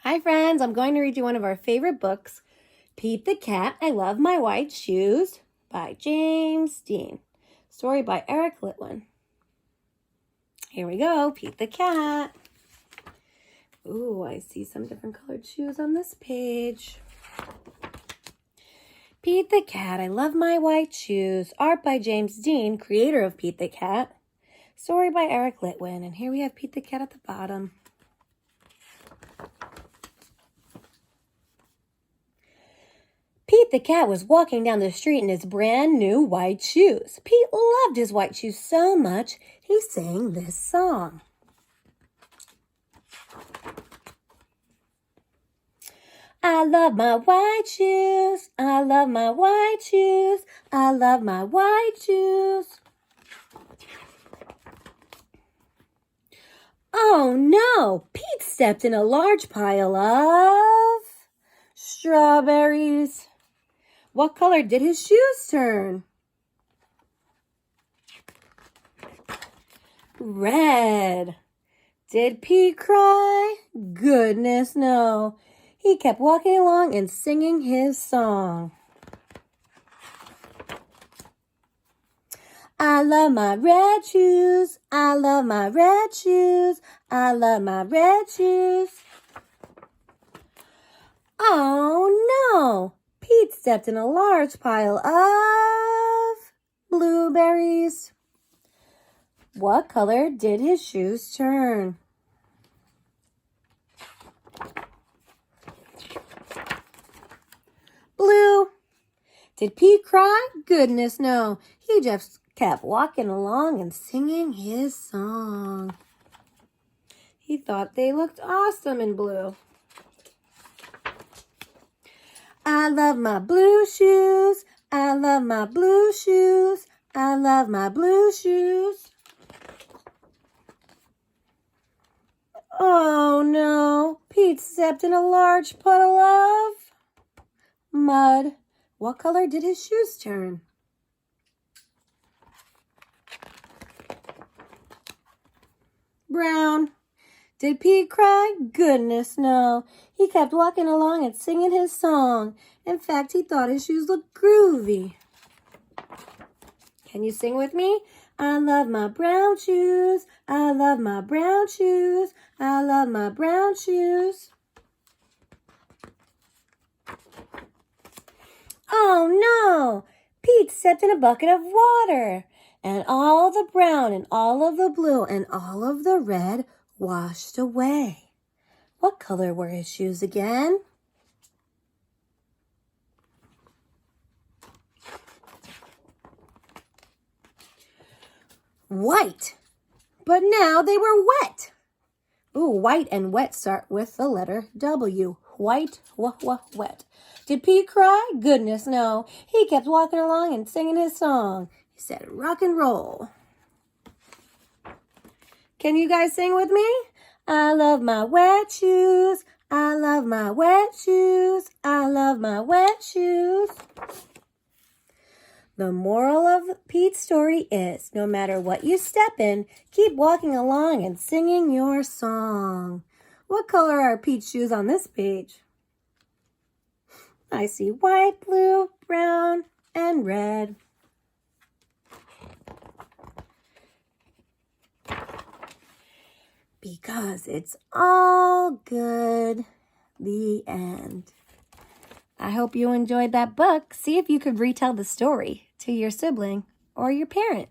Hi friends, I'm going to read you one of our favorite books, Pete the Cat, I Love My White Shoes by James Dean. Story by Eric Litwin. Here we go, Pete the Cat. Ooh, I see some different colored shoes on this page. Pete the Cat, I Love My White Shoes. Art by James Dean, creator of Pete the Cat. Story by Eric Litwin. And here we have Pete the Cat at the bottom. Pete the Cat was walking down the street in his brand new white shoes. Pete loved his white shoes so much, he sang this song. I love my white shoes, I love my white shoes, I love my white shoes. Oh no, Pete stepped in a large pile of strawberries. What color did his shoes turn? Red. Did Pete cry? Goodness, no. He kept walking along and singing his song. I love my red shoes. I love my red shoes. I love my red shoes. Oh no! Pete stepped in a large pile of blueberries. What color did his shoes turn? Blue. Did Pete cry? Goodness, no. He just kept walking along and singing his song. He thought they looked awesome in blue. I love my blue shoes. I love my blue shoes. I love my blue shoes. Oh no, Pete stepped in a large puddle of mud. What color did his shoes turn? Brown. Did Pete cry? Goodness, no. He kept walking along and singing his song. In fact, he thought his shoes looked groovy. Can you sing with me? I love my brown shoes. I love my brown shoes. I love my brown shoes. Oh no! Pete stepped in a bucket of water. And all the brown and all of the blue and all of the red washed away. What color were his shoes again? White. But now they were wet. Ooh, white and wet start with the letter W. White, wet. Did Pete cry? Goodness, no. He kept walking along and singing his song. He said, rock and roll. Can you guys sing with me? I love my wet shoes. I love my wet shoes. I love my wet shoes. The moral of Pete's story is, no matter what you step in, keep walking along and singing your song. What color are Pete's shoes on this page? I see white, blue, brown, and red. Because it's all good. The end. I hope you enjoyed that book. See if you could retell the story to your sibling or your parent.